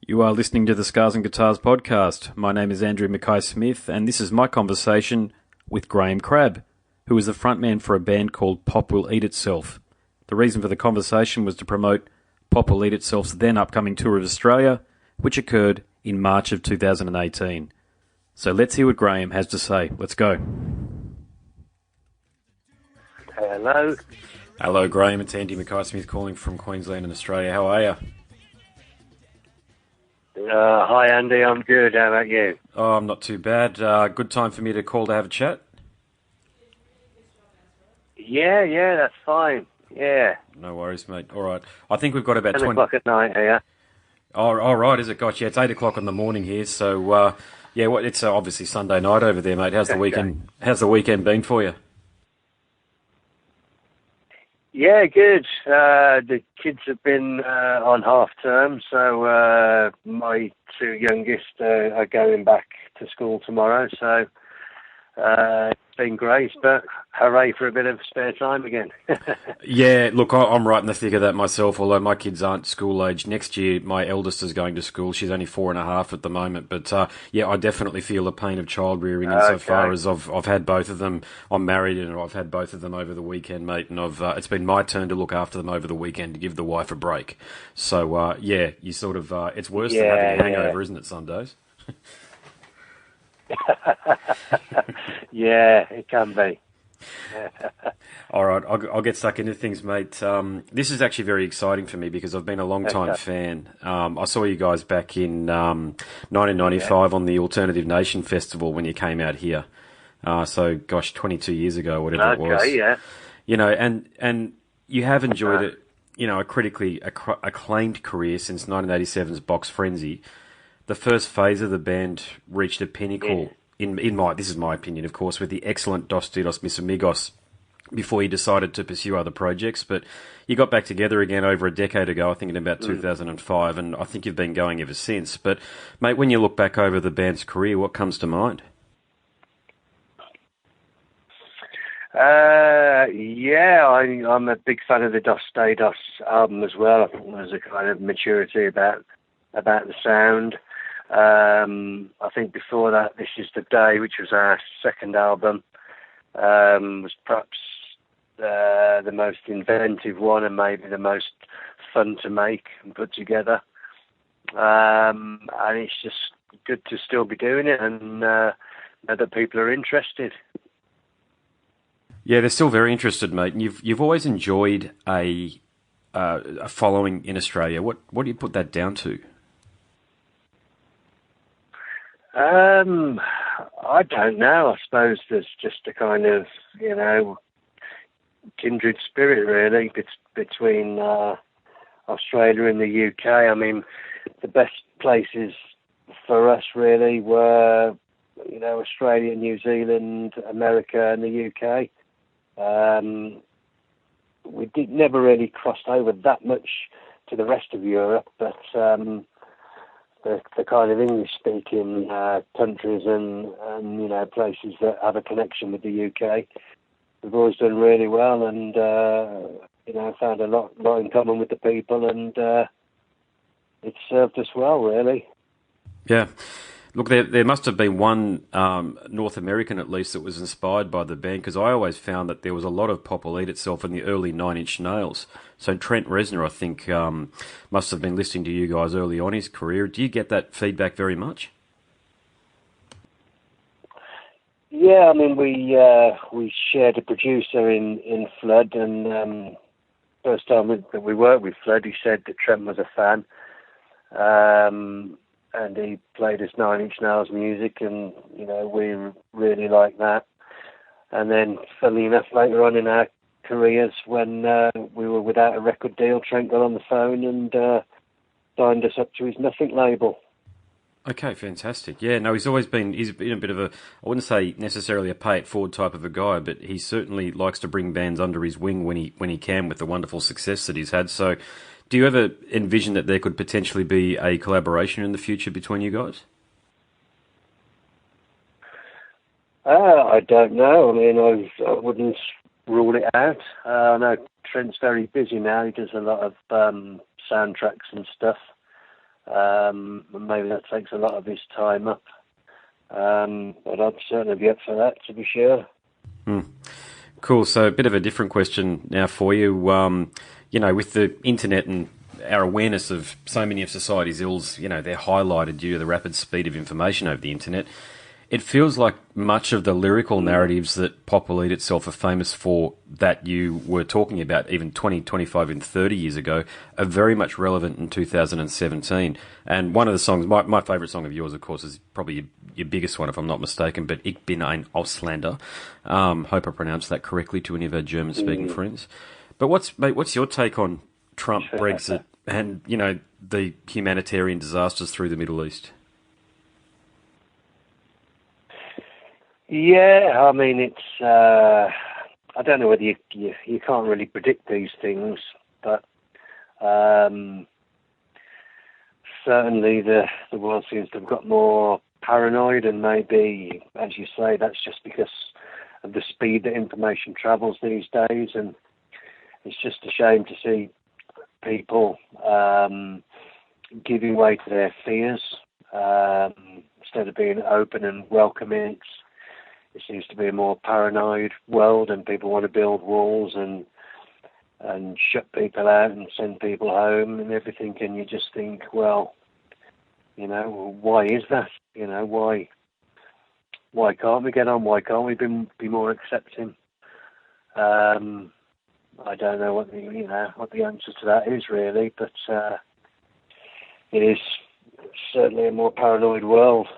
You are listening to the Scars and Guitars podcast. My name is Andrew Mackay-Smith, and this is my conversation with Graham Crabb, who is the frontman for a band called Pop Will Eat Itself. The reason for the conversation was to promote Pop Will Eat Itself's then upcoming tour of Australia, which occurred in March of 2018. So let's hear what Graham has to say. Let's go. Hello. Hello, Graham. It's Andy Mackay-Smith calling from Queensland in Australia. How are you? Hi, Andy. I'm good. How about you? Oh, I'm not too bad. Good time for me to call to have a chat? Yeah, that's fine. Yeah. No worries, mate. All right. I think we've got about 10 o'clock at night here. Oh, all right, is it? Gosh, yeah, it's 8 o'clock in the morning here. So, it's obviously Sunday night over there, mate. How's the weekend? How's the weekend been for you? Yeah, good. The kids have been on half term, so my two youngest are going back to school tomorrow. So it's been great, but hooray for a bit of spare time again. Yeah, look, I'm right in the thick of that myself, although my kids aren't school age. Next year, my eldest is going to school. She's only 4.5 at the moment. But, I definitely feel the pain of child rearing insofar as I've had both of them. I'm married and I've had both of them over the weekend, mate, and it's been my turn to look after them over the weekend to give the wife a break. So, you sort of, it's worse than having a hangover, isn't it, some days? Yeah, it can be. All right, I'll get stuck into things, mate. This is actually very exciting for me because I've been a long-time fan. I saw you guys back in 1995 on the Alternative Nation Festival when you came out here. 22 years ago, whatever it was. Okay, yeah. You know, and you have enjoyed it, a critically acclaimed career since 1987's Box Frenzy. The first phase of the band reached a pinnacle, this is my opinion, of course, with the excellent Dos Dedos Mis Amigos before you decided to pursue other projects. But you got back together again over a decade ago, I think in about 2005, and I think you've been going ever since. But, mate, when you look back over the band's career, what comes to mind? I'm a big fan of the Dos Dedos album as well. I think there's a kind of maturity about the sound. I think before that, This Is the Day, which was our second album, was perhaps the most inventive one and maybe the most fun to make and put together. And it's just good to still be doing it and know that people are interested. Yeah, they're still very interested, mate. And you've always enjoyed a following in Australia. What do you put that down to? I don't know. I suppose there's just a kind of, kindred spirit, really, between Australia and the UK. I mean, the best places for us, really, were, Australia, New Zealand, America, and the UK. We never really crossed over that much to the rest of Europe, but the kind of English-speaking countries and places that have a connection with the UK, we've always done really well, and found a lot in common with the people, and it's served us well, really. Yeah. Look, there must have been one North American, at least, that was inspired by the band, because I always found that there was a lot of Pop Will Eat Itself in the early Nine Inch Nails. So Trent Reznor, I think, must have been listening to you guys early on in his career. Do you get that feedback very much? Yeah, I mean, we shared a producer in Flood, and first time that we worked with Flood, he said that Trent was a fan. And he played us Nine Inch Nails music, and, we really liked that. And then, funnily enough, later on in our careers, when we were without a record deal, Trent got on the phone and signed us up to his Nothing label. Okay, fantastic. Yeah, no, he's been a bit of a, I wouldn't say necessarily a pay it forward type of a guy, but he certainly likes to bring bands under his wing when he can, with the wonderful success that he's had. So, do you ever envision that there could potentially be a collaboration in the future between you guys? I don't know. I mean, I wouldn't rule it out. I know Trent's very busy now. He does a lot of soundtracks and stuff. And maybe that takes a lot of his time up. But I'd certainly be up for that, to be sure. Cool. So a bit of a different question now for you. With the internet and our awareness of so many of society's ills, they're highlighted due to the rapid speed of information over the internet. It feels like much of the lyrical narratives that Pop Will Eat Itself are famous for that you were talking about even 20, 25 and 30 years ago are very much relevant in 2017. And one of the songs, my favourite song of yours, of course, is probably your biggest one, if I'm not mistaken, but Ich bin ein Ausländer. Hope I pronounced that correctly to any of our German-speaking friends. But what's your take on Trump, Brexit, and, the humanitarian disasters through the Middle East? Yeah, I mean, it's. I don't know whether you can't really predict these things, but certainly the world seems to have got more paranoid, and maybe, as you say, that's just because of the speed that information travels these days, and it's just a shame to see people giving way to their fears instead of being open and welcoming. It seems to be a more paranoid world, and people want to build walls and shut people out and send people home and everything. And you just think, well, why is that? Why can't we get on? Why can't we be more accepting? I don't know what the answer to that is really, but it is certainly a more paranoid world.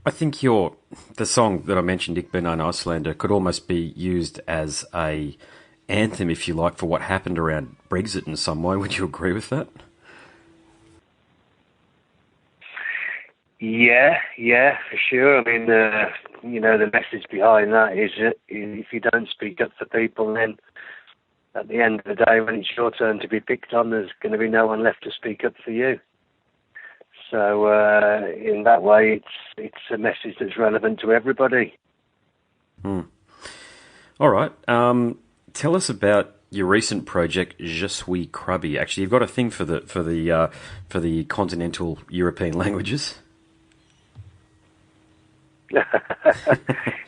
I think the song that I mentioned, Ich bin ein Ausländer, could almost be used as a anthem, if you like, for what happened around Brexit in some way. Would you agree with that? Yeah, for sure. I mean, the message behind that is that if you don't speak up for people, then at the end of the day, when it's your turn to be picked on, there's going to be no one left to speak up for you. So in that way, it's a message that's relevant to everybody. All right. Tell us about your recent project, Je suis Crabby. Actually, you've got a thing for the continental European languages.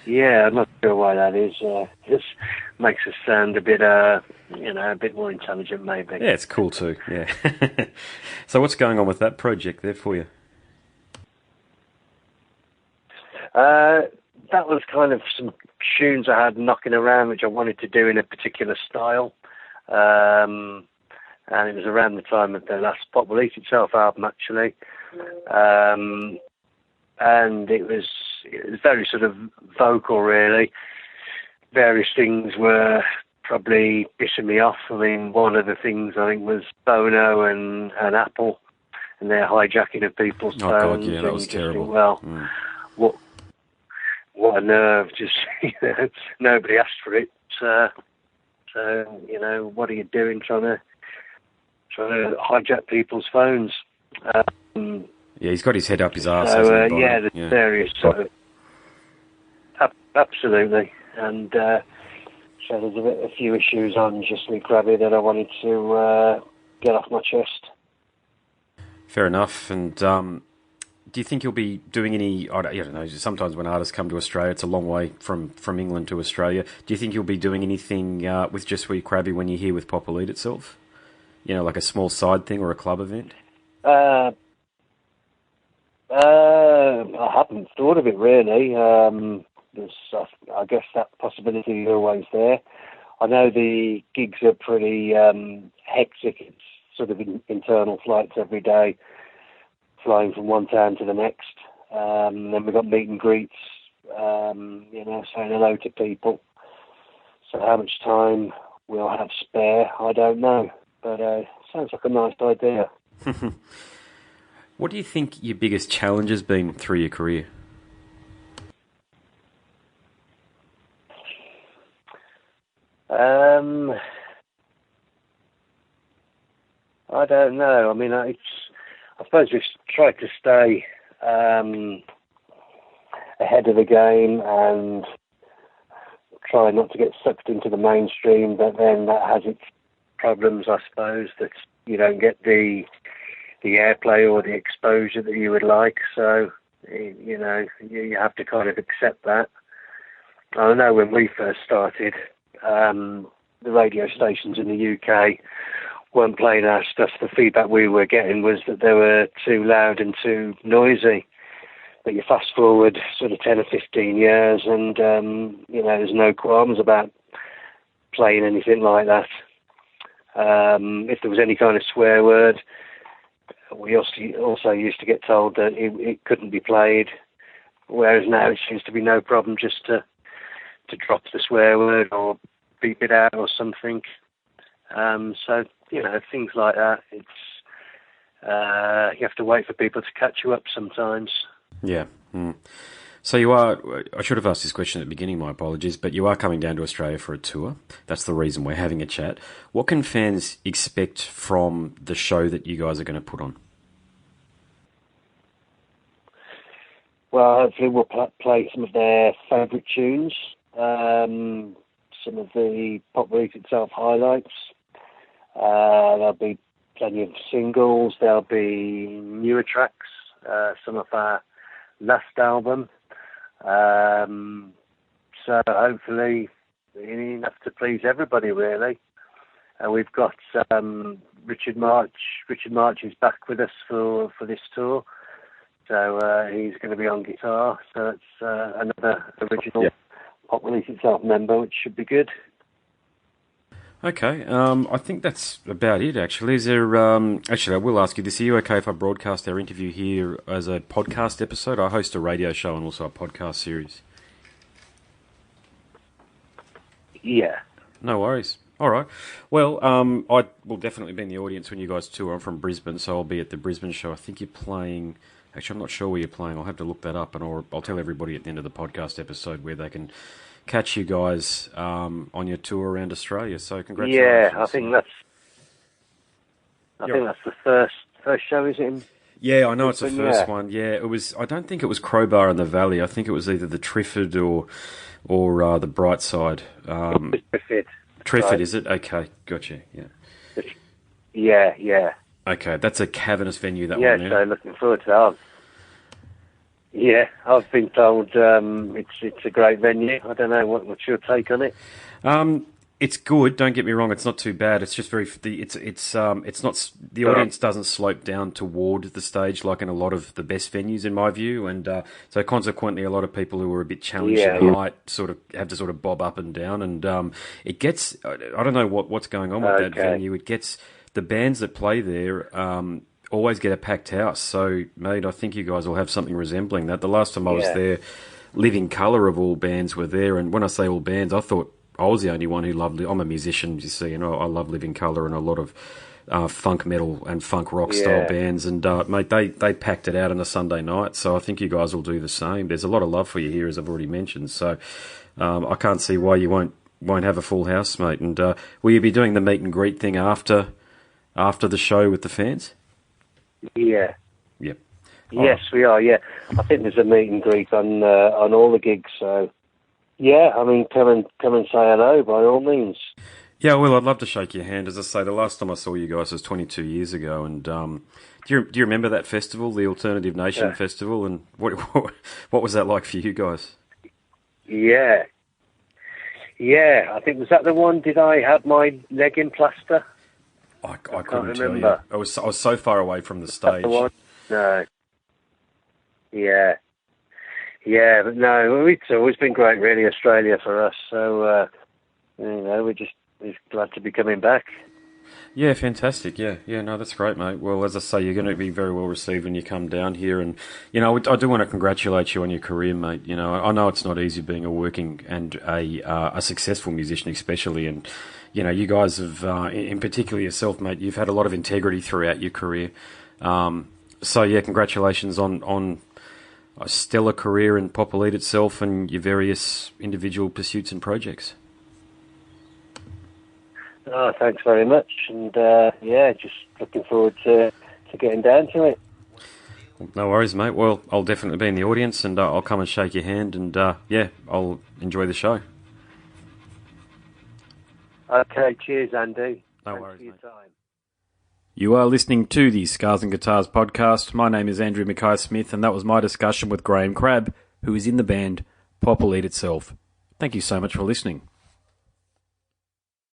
Yeah, I'm not sure why that is. Just makes us sound a bit, a bit more intelligent, maybe. Yeah, it's cool too. Yeah. So, what's going on with that project there for you? That was kind of some tunes I had knocking around, which I wanted to do in a particular style. And it was around the time of the last Pop Will Eat Itself album, actually. And it was very sort of vocal, really. Various things were probably pissing me off. I mean, one of the things I think was Bono and Apple and their hijacking of people's phones. God, yeah, that was terrible. Think, well, what a nerve! Just nobody asked for it. So what are you doing trying to hijack people's phones? Yeah, he's got his head up his arse. So there's various sort of absolutely, and so there's a few issues on Je suis Crabby that I wanted to get off my chest. Fair enough. And do you think you'll be doing any? I don't know. Sometimes when artists come to Australia, it's a long way from England to Australia. Do you think you'll be doing anything with Je suis Crabby when you're here with Pop Will Eat Itself? Like a small side thing or a club event? I haven't thought of it really. I guess that possibility is always there. I know the gigs are pretty hectic. It's sort of internal flights every day, flying from one town to the next. Then we've got meet and greets, saying hello to people. So how much time we'll have spare, I don't know. But sounds like a nice idea. What do you think your biggest challenge has been through your career? I don't know. I mean, I suppose we've tried to stay ahead of the game and try not to get sucked into the mainstream, but then that has its problems, I suppose, that you don't get the airplay or the exposure that you would like. So, you know, you have to kind of accept that. I know when we first started, the radio stations in the UK weren't playing our stuff. The feedback we were getting was that they were too loud and too noisy. But you fast forward sort of 10 or 15 years and, you know, there's no qualms about playing anything like that. If there was any kind of swear word, we also used to get told that it couldn't be played, whereas now it seems to be no problem just to drop the swear word or beep it out or something. So, you know, things like that, it's you have to wait for people to catch you up sometimes. Yeah. Mm. So you are, I should have asked this question at the beginning, my apologies, but you are coming down to Australia for a tour. That's the reason we're having a chat. What can fans expect from the show that you guys are going to put on? Well, hopefully we'll play some of their favourite tunes, some of the Pop Release Itself highlights. There'll be plenty of singles. There'll be newer tracks, some of our last album. So hopefully enough to please everybody, really. We've got Richard March. Richard March is back with us for this tour. So he's going to be on guitar. So it's another original Pop Release Itself member, which should be good. Okay, I think that's about it, actually. Is there, actually, I will ask you this. Are you okay if I broadcast our interview here as a podcast episode? I host a radio show and also a podcast series. Yeah. No worries. All right. Well, I will definitely be in the audience when you guys tour. I'm from Brisbane, so I'll be at the Brisbane show. I think you're playing... Actually, I'm not sure where you're playing. I'll have to look that up, and I'll tell everybody at the end of the podcast episode where they can catch you guys on your tour around Australia. So congratulations. Yeah, I think that's the first show, is it? Yeah, I know it's the first one. Yeah, it was. I don't think it was Crowbar in the Valley. I think it was either the Triffid or the Brightside. Triffid, right. Is it? Okay, gotcha. Yeah. Yeah. Okay, that's a cavernous venue. That one. Yeah, so looking forward to that. Yeah, I've been told it's a great venue. I don't know what's your take on it. It's good. Don't get me wrong. It's not too bad. It's just very. It's not. The audience doesn't slope down toward the stage like in a lot of the best venues, in my view. And so consequently, a lot of people who are a bit challenged might sort of have to sort of bob up and down. And it gets. I don't know what's going on with that venue. It gets the bands that play there. Always get a packed house. So, mate, I think you guys will have something resembling that. The last time I was there, Living Colour of all bands were there. And when I say all bands, I thought I was the only one who loved it. I'm a musician, you see, and I love Living Colour and a lot of funk metal and funk rock style bands. And, mate, they packed it out on a Sunday night. So I think you guys will do the same. There's a lot of love for you here, as I've already mentioned. So I can't see why you won't have a full house, mate. And will you be doing the meet and greet thing after the show with the fans? Yeah. Yep. Yes, we are. Yeah, I think there's a meet and greet on all the gigs. So, yeah, I mean, come and say hello by all means. Yeah, well, I'd love to shake your hand. As I say, the last time I saw you guys was 22 years ago. And do you remember that festival, the Alternative Nation Festival? And what was that like for you guys? Yeah. I think was that the one? Did I have my leg in plaster? I couldn't remember. I was so far away from the stage. No. Yeah, but no, it's always been great, really, Australia for us. So, we're just glad to be coming back. Yeah, fantastic. Yeah, no, that's great, mate. Well, as I say, you're going to be very well received when you come down here. And, I do want to congratulate you on your career, mate. I know it's not easy being a working and a successful musician, especially. And, you guys have, in particular yourself, mate, you've had a lot of integrity throughout your career. So, yeah, congratulations on a stellar career in Pop Elite itself and your various individual pursuits and projects. Oh, thanks very much. And, just looking forward to getting down to it. No worries, mate. Well, I'll definitely be in the audience and I'll come and shake your hand and, I'll enjoy the show. Okay, cheers, Andy. No worries, for your mate. time. You are listening to the Scars and Guitars podcast. My name is Andrew Mackay-Smith, and that was my discussion with Graham Crabb, who is in the band Popple Eat Itself. Thank you so much for listening.